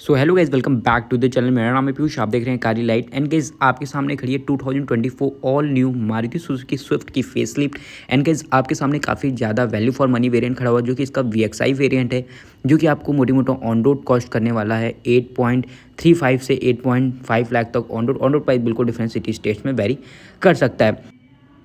So hello guys, welcome back to the channel. मेरा नाम है पीयूष, आप देख रहे हैं कारी लाइट। एंड गाइज आपके सामने खड़ी है 2024 all new Maruti Suzuki Swift की फेसलिफ्ट। एंड गाइज आपके सामने काफ़ी ज़्यादा वैल्यू फॉर मनी वेरिएंट खड़ा हुआ है, जो कि इसका VXI वेरिएंट है, जो कि आपको मोटी मोटा ऑन रोड कॉस्ट करने वाला है 8.35 से 8.5 लाख तक। ऑन रोड प्राइस बिल्कुल डिफरेंट सिटी स्टेट्स में वेरी कर सकता है।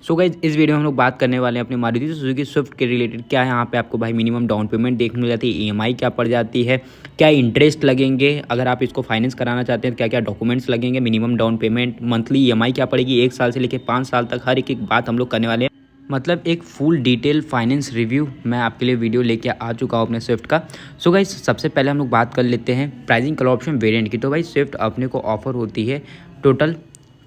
सो गाइज इस वीडियो में हम लोग बात करने वाले हैं अपनी मारुति सुजुकी स्विफ्ट के रिलेटेड। क्या है यहाँ पे आपको भाई मिनिमम डाउन पेमेंट देखने मिल जाती है, EMI क्या पड़ जाती है, क्या इंटरेस्ट लगेंगे, अगर आप इसको फाइनेंस कराना चाहते हैं तो क्या क्या डॉक्यूमेंट्स लगेंगे, minimum down payment, monthly EMI क्या पड़ेगी 1 साल से लेकर 5 साल तक, हर एक बात हम लोग करने वाले हैं। मतलब एक फुल डिटेल फाइनेंस रिव्यू मैं आपके लिए वीडियो लेके आ चुका हूँ अपने स्विफ्ट का। सो गाइज सबसे पहले हम लोग बात कर लेते हैं प्राइसिंग कलर ऑप्शन वेरिएंट की। तो भाई स्विफ्ट अपने को ऑफर होती है टोटल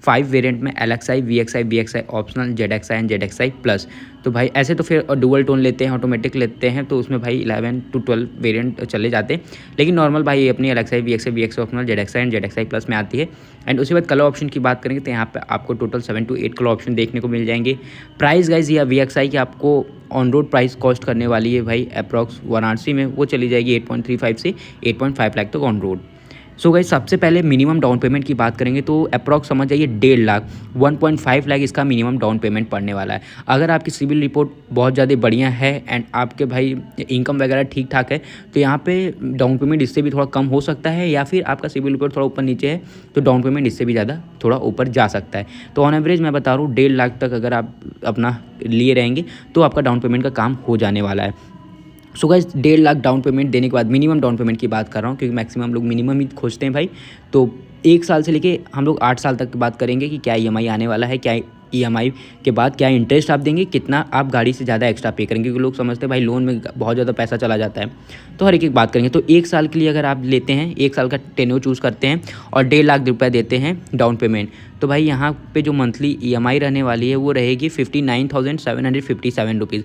5 वेरिएंट में, LXI, VXI optional, ZXI and ZXI plus. तो भाई ऐसे तो फिर डुअल टोन लेते हैं, ऑटोमेटिक लेते हैं, तो उसमें भाई 11 to 12 वेरिएंट चले जाते हैं। लेकिन नॉर्मल भाई अपनी LXI, VXI optional, ZXI and ZXI plus में आती है। एंड उसके बाद कलर ऑप्शन की बात करेंगे तो यहाँ पे आपको टोटल 7 to 8 कलर ऑप्शन देखने को मिल जाएंगे। प्राइस गाइज या VXI की आपको ऑन रोड प्राइस कॉस्ट करने वाली है भाई अप्रॉक्स 1RC में, वो चली जाएगी 8.35 से 8.5 लाख तक ऑन रोड। सो गाइस सबसे पहले मिनिमम डाउन पेमेंट की बात करेंगे तो अप्रॉक्स समझ जाइए 1.5 लाख, 1.5 लाख इसका मिनिमम डाउन पेमेंट पड़ने वाला है। अगर आपकी सिविल रिपोर्ट बहुत ज़्यादा बढ़िया है एंड आपके भाई इनकम वगैरह ठीक ठाक है तो यहाँ पे डाउन पेमेंट इससे भी थोड़ा कम हो सकता है, या फिर आपका सिविल रिपोर्ट थोड़ा ऊपर नीचे है तो डाउन पेमेंट इससे भी ज़्यादा थोड़ा ऊपर जा सकता है। तो ऑन एवरेज मैं बता रहा हूँ 1.5 लाख तक अगर आप अपना लिए रहेंगे तो आपका डाउन पेमेंट का काम हो जाने वाला है। So guys 1.5 lakh down payment देने के बाद मिनिमम डाउन पेमेंट की बात कर रहा हूँ, क्योंकि मैक्सिमम हम लोग मिनिमम ही खोजते हैं भाई। तो 1 साल से लेके हम लोग 8 साल तक की बात करेंगे कि क्या EMI आने वाला है, क्या EMI के बाद क्या इंटरेस्ट आप देंगे, कितना आप गाड़ी से ज़्यादा एक्स्ट्रा पे करेंगे, क्योंकि लोग समझते हैं भाई लोन में बहुत ज़्यादा पैसा चला जाता है। तो हर एक बात करेंगे। तो 1 साल के लिए अगर आप लेते हैं, 1 साल का टेन्योर चूज़ करते हैं और 1.5 लाख रुपये देते हैं डाउन पेमेंट, तो भाई यहाँ पे जो मंथली EMI रहने वाली है वो रहेगी 59,757 rupees,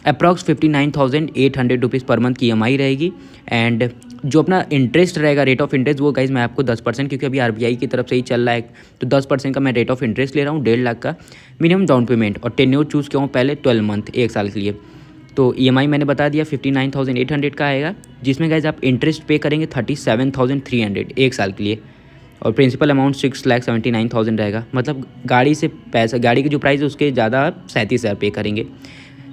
approx 59,800 rupees per month की EMI रहेगी। एंड जो अपना इंटरेस्ट रहेगा, रेट ऑफ इंटरेस्ट, वो गाइज मैं आपको 10%, क्योंकि अभी RBI की तरफ से ही चल रहा है तो 10% का मैं रेट ऑफ इंटरेस्ट ले रहा हूँ 1.5 लाख का मिनिमम डाउन पेमेंट। और टेन्योर चूज़ किया हूँ पहले 12 मंथ, 1 साल के लिए। तो EMI मैंने बता दिया 59,800 का आएगा, जिसमें गाइज आप इंटरेस्ट पे करेंगे 37,300 1 साल के लिए, और प्रिंसिपल अमाउंट 6,79,000 रहेगा। मतलब गाड़ी से पैसा, गाड़ी की जो प्राइस है उसके ज़्यादा आप 37,000 पे करेंगे।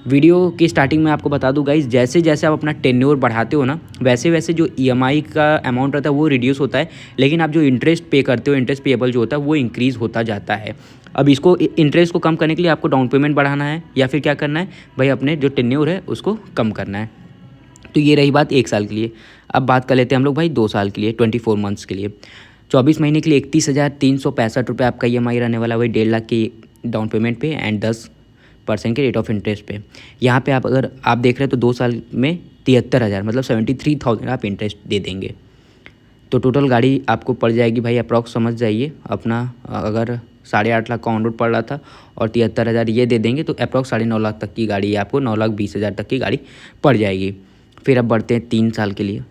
वीडियो की स्टार्टिंग में आपको बता दूं गाइज, जैसे जैसे आप अपना टेन्योर बढ़ाते हो ना, वैसे वैसे जो EMI का अमाउंट रहता है वो रिड्यूस होता है, लेकिन आप जो इंटरेस्ट पे करते हो, इंटरेस्ट पेएबल जो होता है वो इंक्रीज़ होता जाता है। अब इसको इंटरेस्ट को कम करने के लिए आपको डाउन पेमेंट बढ़ाना है, या फिर क्या करना है भाई, अपने जो टेन्योर है उसको कम करना है। तो ये रही बात 1 साल के लिए। अब बात कर लेते हैं हम लोग भाई 2 साल के लिए, 24 मंथ्स के लिए। 24 महीने के लिए 31,365 रुपये आपका EMI रहने वाला, वही 1.5 लाख की डाउन पेमेंट पे एंड 10% के रेट ऑफ इंटरेस्ट पे। यहाँ पे आप अगर आप देख रहे हैं तो 2 साल में 73,000 मतलब 73,000 आप इंटरेस्ट दे देंगे। तो टोटल गाड़ी आपको पड़ जाएगी भाई अप्रॉक्स समझ जाइए अपना, अगर 8.5 लाख का ऑन रोड पड़ रहा था और 73,000 ये दे देंगे तो अप्रॉक्स 9.5 लाख तक की गाड़ी आपको 9,20,000 तक की गाड़ी पड़ जाएगी। फिर अब बढ़ते हैं 3 साल के लिए।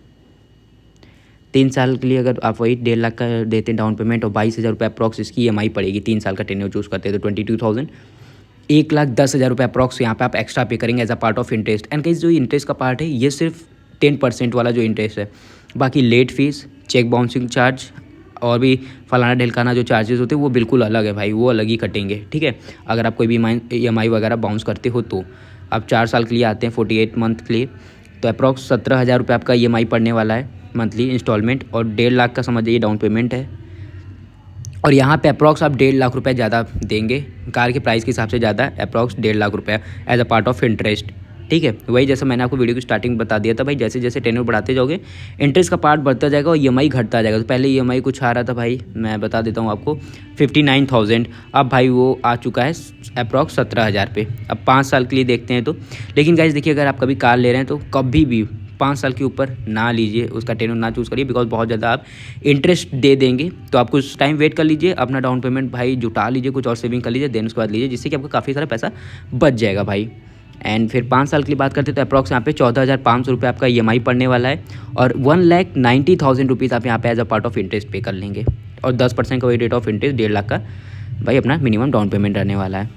3 साल के लिए अगर आप वही 1.5 लाख का देते हैं डाउन पेमेंट और 22,000 रुपये अप्रॉक्स इसकी EMI पड़ेगी, 3 साल का टेन्योर चूज़ करते हैं तो 22,000, 1,10,000 रुपये अप्रॉक्स यहाँ पे आप एक्स्ट्रा पे करेंगे as a part of interest. And कहीं जो इंटरेस्ट का पार्ट है ये सिर्फ 10% वाला जो इंटरेस्ट है, बाकी late fees, cheque bouncing charge और भी फलाना ढिलकाना जो चार्जेस होते हैं वो बिल्कुल अलग है भाई, वो अलग ही कटेंगे। ठीक है, अगर आप कोई भी EMI वगैरह बाउंस करते हो तो। आप 4 साल के लिए आते हैं 48 मंथ के लिए, तो अप्रॉक्स 17,000 रुपये आपका EMI पड़ने वाला है मंथली इंस्टॉलमेंट, और 1.5 लाख का समझ जाइए डाउन पेमेंट है। और यहाँ पे अप्रॉक्स आप 1.5 लाख रुपए ज़्यादा देंगे, कार के प्राइस के हिसाब से ज़्यादा, अप्रॉक्स 1.5 लाख रुपया as a part of interest. ठीक है, वही जैसा मैंने आपको वीडियो की स्टार्टिंग में बता दिया था भाई, जैसे जैसे टेन्योर बढ़ाते जाओगे इंटरेस्ट का पार्ट बढ़ता जाएगा और EMI घटता जाएगा। तो पहले EMI कुछ आ रहा था भाई, मैं बता देता हूँ आपको 59,000, अब भाई वो आ चुका है अप्रॉक्स 17,000 पे। अब 5 साल के लिए देखते हैं तो, लेकिन गाइस देखिए अगर आप कभी कार ले रहे हैं तो कभी भी 5 साल के ऊपर ना लीजिए, उसका टेन्योर ना चूज़ करिए, बिकॉज बहुत ज़्यादा आप इंटरेस्ट दे देंगे। तो आप कुछ टाइम वेट कर लीजिए, अपना डाउन पेमेंट भाई जुटा लीजिए, कुछ और सेविंग कर लीजिए, देन उसके बाद लीजिए, जिससे कि आपका काफ़ी सारा पैसा बच जाएगा भाई। एंड फिर 5 साल के लिए बात करते हैं तो अप्रॉक्स यहाँ पे 14,500 रुपये आपका EMI पड़ने वाला है, और 1,90,000 रुपीज़ आप यहाँ पे as a part of interest pay कर लेंगे, और 10% का वही रेट ऑफ इंटरेस्ट 1.5 लाख का भाई अपना मिनिमम डाउन पेमेंट रहने वाला है।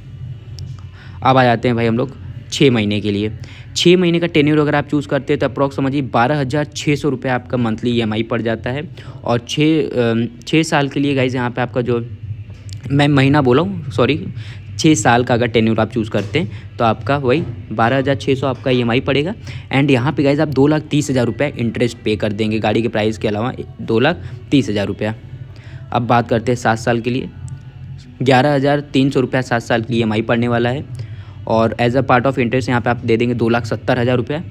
अब आ जाते हैं भाई हम लोग 6 महीने के लिए। 6 महीने का टेन्योर अगर आप चूज़ करते हैं तो अप्रॉक्स समझिए 12,600 रुपये आपका मंथली EMI पड़ जाता है। और 6 साल के लिए गाइज़ यहाँ पे आपका जो मैं महीना बोला हूँ, सॉरी, 6 साल का अगर टेन्योर आप चूज़ करते हैं तो आपका वही 12,600 आपका EMI पड़ेगा। एंड यहाँ पे गाइज़ आप 2,30,000 रुपये इंटरेस्ट पे कर देंगे गाड़ी के प्राइस के अलावा, 2,30,000 रुपया। अब बात करते हैं 7 साल के लिए, 11,300 रुपया 7 साल की EMI पड़ने वाला है। और as a part of interest यहाँ पे आप दे देंगे 2,70,000 रुपया।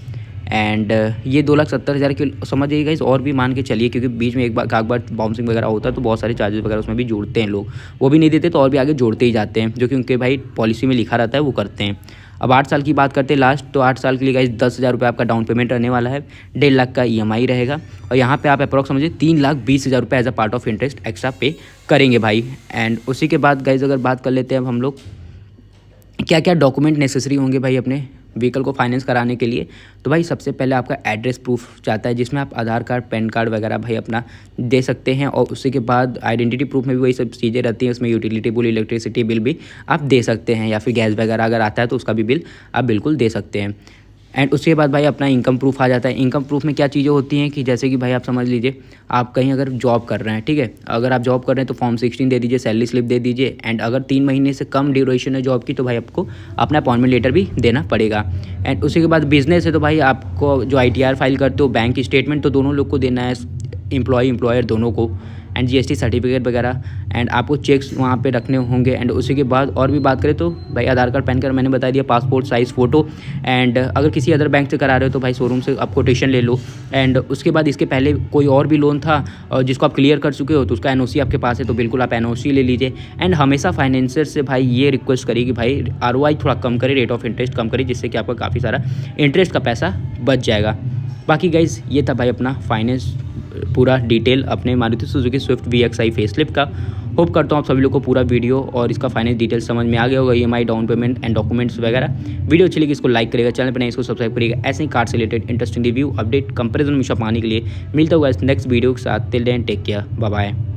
एंड ये 2,70,000 के समझिए गाइस, और भी मान के चलिए, क्योंकि बीच में एक बार बाउंसिंग वगैरह होता है तो बहुत सारे चार्जेस वगैरह उसमें भी जोड़ते हैं लोग, वो भी नहीं देते तो और भी आगे जोड़ते ही जाते हैं, जो कि उनके भाई पॉलिसी में लिखा रहता है वो करते हैं। अब 8 साल की बात करते हैं लास्ट, तो 8 साल के लिए गाइस 10,000 रुपये आपका डाउन पेमेंट रहने वाला है, 1.5 लाख का EMI रहेगा। और यहाँ पे आप अप्रॉक्स समझिए 3,20,000 रुपये as a part of interest extra pay करेंगे भाई। एंड उसी के बाद गाइस अगर बात कर लेते हैं अब हम लोग क्या क्या डॉक्यूमेंट नेसेसरी होंगे भाई अपने व्हीकल को फाइनेंस कराने के लिए। तो भाई सबसे पहले आपका एड्रेस प्रूफ चाहता है, जिसमें आप आधार कार्ड, पैन कार्ड वगैरह भाई अपना दे सकते हैं। और उसी के बाद आइडेंटिटी प्रूफ में भी वही सब चीज़ें रहती हैं, उसमें यूटिलिटी बिल, इलेक्ट्रिसिटी बिल भी आप दे सकते हैं, या फिर गैस वगैरह अगर आता है तो उसका भी बिल आप बिल्कुल दे सकते हैं। एंड उसके बाद भाई अपना इनकम प्रूफ आ जाता है। इनकम प्रूफ में क्या चीज़ें होती हैं कि जैसे कि भाई आप समझ लीजिए आप कहीं अगर जॉब कर रहे हैं, ठीक है, अगर आप जॉब कर रहे हैं तो फॉर्म 16 दे दीजिए, सैलरी स्लिप दे दीजिए। एंड अगर 3 महीने से कम ड्यूरेशन है जॉब की तो भाई आपको अपना अपॉइंटमेंट लेटर भी देना पड़ेगा। एंड उसी के बाद बिजनेस है तो भाई आपको जो ITR फाइल करते हो, बैंक स्टेटमेंट तो दोनों लोग को देना है, एम्प्लॉयर दोनों को। एंड GST सर्टिफिकेट वगैरह, एंड आपको चेक्स वहाँ पे रखने होंगे। एंड उसी के बाद और भी बात करें तो भाई आधार कार्ड, पैन कार्ड मैंने बता दिया, पासपोर्ट साइज़ फ़ोटो। एंड अगर किसी अदर बैंक से करा रहे हो तो भाई शोरूम से आप कोटेशन ले लो। एंड उसके बाद इसके पहले कोई और भी लोन था और जिसको आप क्लियर कर चुके हो तो उसका NOC आपके पास है तो बिल्कुल आप NOC ले लीजिए। एंड हमेशा फाइनेंसर से भाई ये रिक्वेस्ट करिए कि भाई ROI थोड़ा कम करे, रेट ऑफ इंटरेस्ट कम करे, जिससे कि आपका काफ़ी सारा इंटरेस्ट का पैसा बच जाएगा। बाकी गाइज़ ये था भाई अपना फाइनेंस पूरा डिटेल अपने Maruti Suzuki Swift VXI facelift का। होप करता हूँ आप सभी लोग को पूरा वीडियो और इसका फाइनेंस डिटेल समझ में आ गया होगा, EMI, down payment and documents वगैरह। वीडियो अच्छी लगी इसको लाइक करेगा, चैनल पर नहीं इसको सब्सक्राइब करिएगा। ऐसे ही कार से related interesting review, update, comparison हमेशा पाने के लिए मिलता होगा इस नेक्स्ट वीडियो के साथ। Till then take care, bye bye.